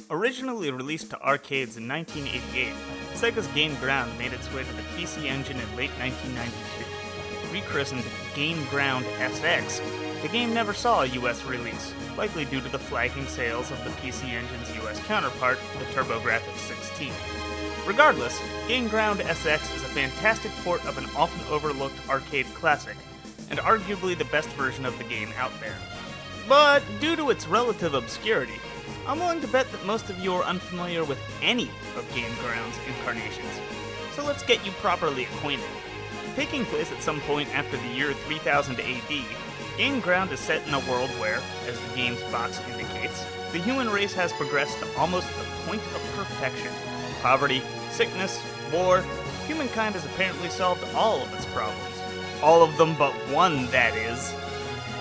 Originally released to arcades in 1988, Sega's Game Ground made its way to the PC Engine in late 1992. Rechristened Game Ground SX, the game never saw a US release, likely due to the flagging sales of the PC Engine's US counterpart, the TurboGrafx 16. Regardless, Game Ground SX is a fantastic port of an often overlooked arcade classic, and arguably the best version of the game out there. But due to its relative obscurity, I'm willing to bet that most of you are unfamiliar with any of Game Ground's incarnations. So let's get you properly acquainted. Taking place at some point after the year 3000 AD, Game Ground is set in a world where, as the game's box indicates, the human race has progressed to almost the point of perfection. Poverty, sickness, war, humankind has apparently solved all of its problems. All of them but one, that is.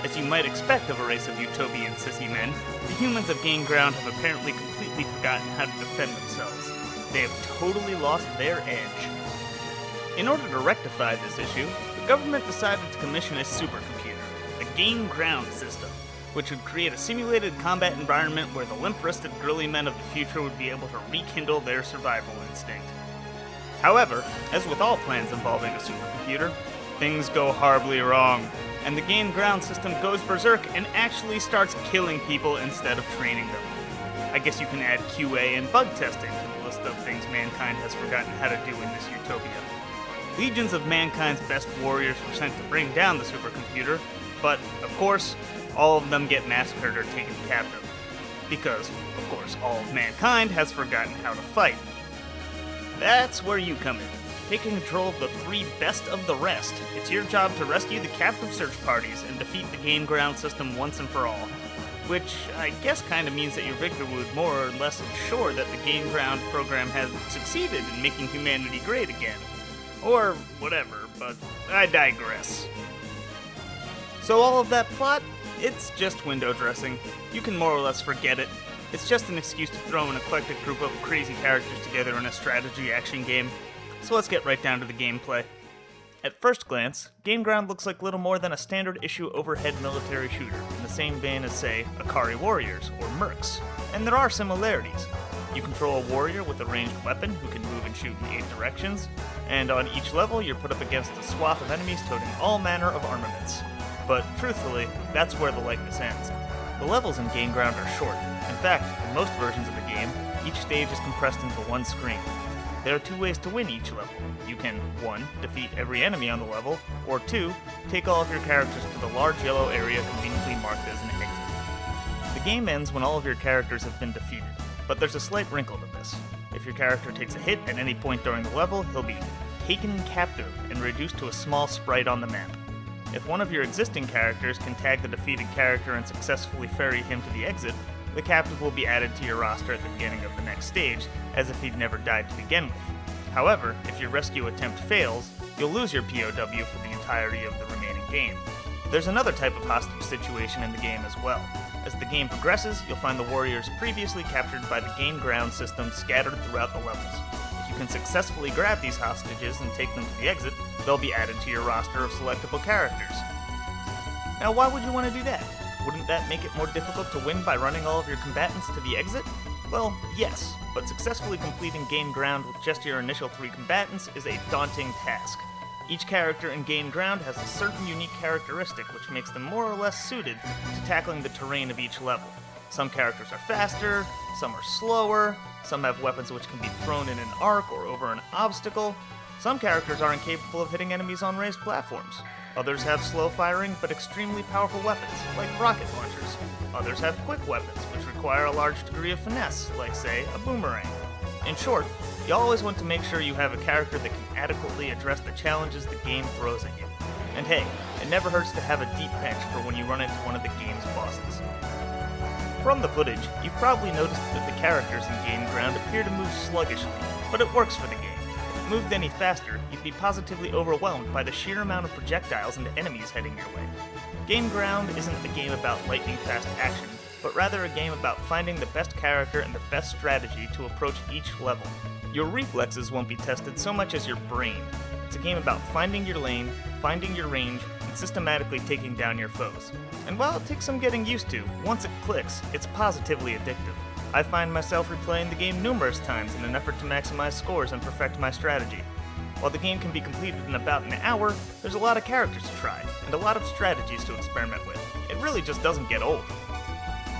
As you might expect of a race of utopian sissy men, the humans of Game Ground have apparently completely forgotten how to defend themselves. They have totally lost their edge. In order to rectify this issue, the government decided to commission a supercomputer, the Game Ground system, which would create a simulated combat environment where the limp-wristed girly men of the future would be able to rekindle their survival instinct. However, as with all plans involving a supercomputer, things go horribly wrong, and the Game Ground system goes berserk and actually starts killing people instead of training them. I guess you can add QA and bug testing to the list of things mankind has forgotten how to do in this utopia. Legions of mankind's best warriors were sent to bring down the supercomputer, but, of course, all of them get massacred or taken captive. Because, of course, all of mankind has forgotten how to fight. That's where you come in. Taking control of the three best of the rest, it's your job to rescue the captive search parties and defeat the Game Ground system once and for all. Which I guess kinda means that your victory would more or less ensure that the Game Ground program has succeeded in making humanity great again. Or whatever, but I digress. So all of that plot, it's just window dressing. You can more or less forget it. It's just an excuse to throw an eclectic group of crazy characters together in a strategy action game. So let's get right down to the gameplay. At first glance, Game Ground looks like little more than a standard issue overhead military shooter, in the same vein as, say, Akari Warriors or Mercs. And there are similarities. You control a warrior with a ranged weapon who can move and shoot in 8 directions, and on each level you're put up against a swath of enemies toting all manner of armaments. But truthfully, that's where the likeness ends. The levels in Game Ground are short. In fact, in most versions of the game, each stage is compressed into one screen. There are 2 ways to win each level. You can, 1, defeat every enemy on the level, or 2, take all of your characters to the large yellow area conveniently marked as an exit. The game ends when all of your characters have been defeated, but there's a slight wrinkle to this. If your character takes a hit at any point during the level, he'll be taken captive and reduced to a small sprite on the map. If one of your existing characters can tag the defeated character and successfully ferry him to the exit, the captive will be added to your roster at the beginning of the next stage, as if he'd never died to begin with. However, if your rescue attempt fails, you'll lose your POW for the entirety of the remaining game. There's another type of hostage situation in the game as well. As the game progresses, you'll find the warriors previously captured by the Game Ground system scattered throughout the levels. If you can successfully grab these hostages and take them to the exit, they'll be added to your roster of selectable characters. Now, why would you want to do that? Wouldn't that make it more difficult to win by running all of your combatants to the exit? Well, yes, but successfully completing Game Ground with just your initial 3 combatants is a daunting task. Each character in Game Ground has a certain unique characteristic which makes them more or less suited to tackling the terrain of each level. Some characters are faster, some are slower, some have weapons which can be thrown in an arc or over an obstacle. Some characters are incapable of hitting enemies on raised platforms. Others have slow-firing but extremely powerful weapons, like rocket launchers. Others have quick weapons, which require a large degree of finesse, like, say, a boomerang. In short, you always want to make sure you have a character that can adequately address the challenges the game throws at you. And hey, it never hurts to have a deep bench for when you run into one of the game's bosses. From the footage, you've probably noticed that the characters in Game Ground appear to move sluggishly, but it works for the game. If it moved any faster, you'd be positively overwhelmed by the sheer amount of projectiles and enemies heading your way. Game Ground isn't a game about lightning-fast action, but rather a game about finding the best character and the best strategy to approach each level. Your reflexes won't be tested so much as your brain. It's a game about finding your lane, finding your range, and systematically taking down your foes. And while it takes some getting used to, once it clicks, it's positively addictive. I find myself replaying the game numerous times in an effort to maximize scores and perfect my strategy. While the game can be completed in about an hour, there's a lot of characters to try, and a lot of strategies to experiment with. It really just doesn't get old.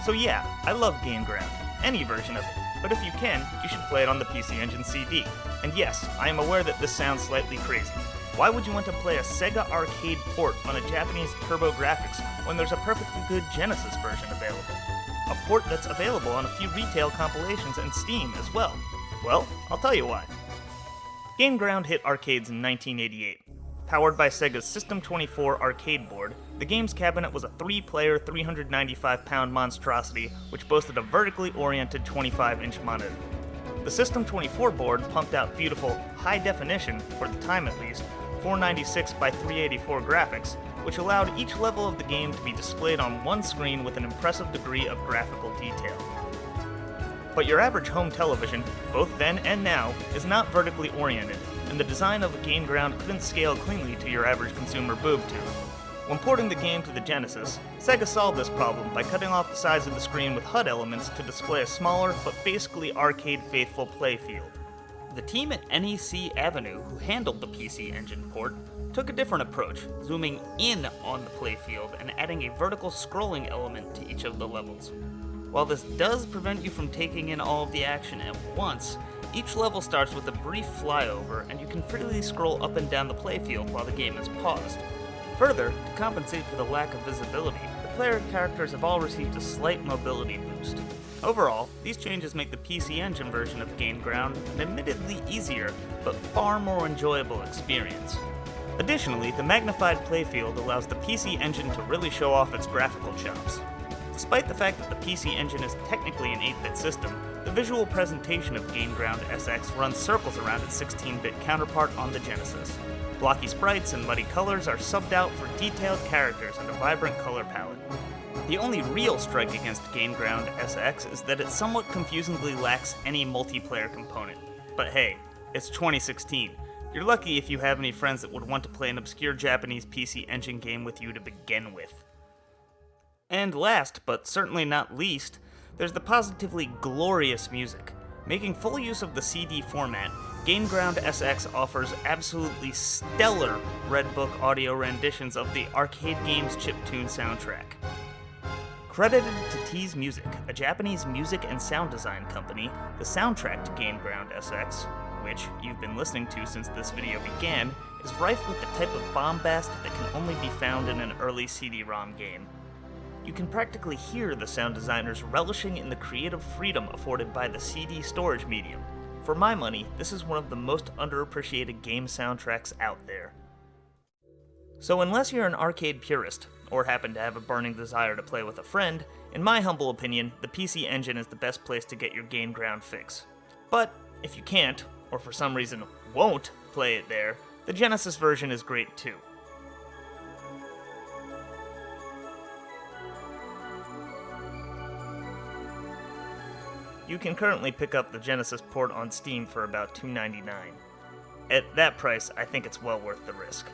So yeah, I love Game Ground, any version of it, but if you can, you should play it on the PC Engine CD. And yes, I am aware that this sounds slightly crazy. Why would you want to play a Sega arcade port on a Japanese TurboGrafx when there's a perfectly good Genesis version available? A port that's available on a few retail compilations and Steam as well. Well, I'll tell you why. Game Ground hit arcades in 1988. Powered by Sega's System 24 arcade board, the game's cabinet was a 3-player, 395-pound monstrosity which boasted a vertically oriented 25-inch monitor. The System 24 board pumped out beautiful, high-definition, for the time at least, 496 by 384 graphics, which allowed each level of the game to be displayed on one screen with an impressive degree of graphical detail. But your average home television, both then and now, is not vertically oriented, and the design of a Game Ground couldn't scale cleanly to your average consumer boob tube. When porting the game to the Genesis, Sega solved this problem by cutting off the size of the screen with HUD elements to display a smaller but basically arcade-faithful playfield. The team at NEC Avenue, who handled the PC Engine port, took a different approach, zooming in on the playfield and adding a vertical scrolling element to each of the levels. While this does prevent you from taking in all of the action at once, each level starts with a brief flyover and you can freely scroll up and down the playfield while the game is paused. Further, to compensate for the lack of visibility, the player characters have all received a slight mobility boost. Overall, these changes make the PC Engine version of Game Ground an admittedly easier, but far more enjoyable experience. Additionally, the magnified playfield allows the PC Engine to really show off its graphical chops. Despite the fact that the PC Engine is technically an 8-bit system, the visual presentation of Game Ground SX runs circles around its 16-bit counterpart on the Genesis. Blocky sprites and muddy colors are subbed out for detailed characters and a vibrant color palette. The only real strike against Game Ground SX is that it somewhat confusingly lacks any multiplayer component. But hey, it's 2016. You're lucky if you have any friends that would want to play an obscure Japanese PC Engine game with you to begin with. And last, but certainly not least, there's the positively glorious music. Making full use of the CD format, Game Ground SX offers absolutely stellar Red Book audio renditions of the Arcade Games chiptune soundtrack. Credited to Tease Music, a Japanese music and sound design company, the soundtrack to Game Ground SX, which you've been listening to since this video began, is rife with the type of bombast that can only be found in an early CD-ROM game. You can practically hear the sound designers relishing in the creative freedom afforded by the CD storage medium. For my money, this is one of the most underappreciated game soundtracks out there. So unless you're an arcade purist, or happen to have a burning desire to play with a friend, in my humble opinion, the PC Engine is the best place to get your Game Ground fix. But if you can't, or for some reason won't, play it there, the Genesis version is great too. You can currently pick up the Genesis port on Steam for about $2.99. At that price, I think it's well worth the risk.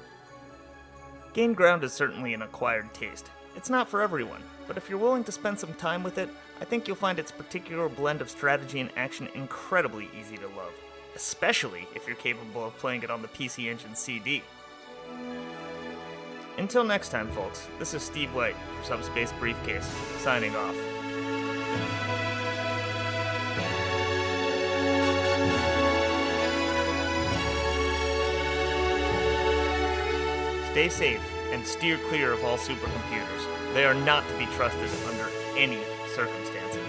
Game Ground is certainly an acquired taste. It's not for everyone, but if you're willing to spend some time with it, I think you'll find its particular blend of strategy and action incredibly easy to love, especially if you're capable of playing it on the PC Engine CD. Until next time, folks, this is Steve White for Subspace Briefcase, signing off. Stay safe and steer clear of all supercomputers. They are not to be trusted under any circumstances.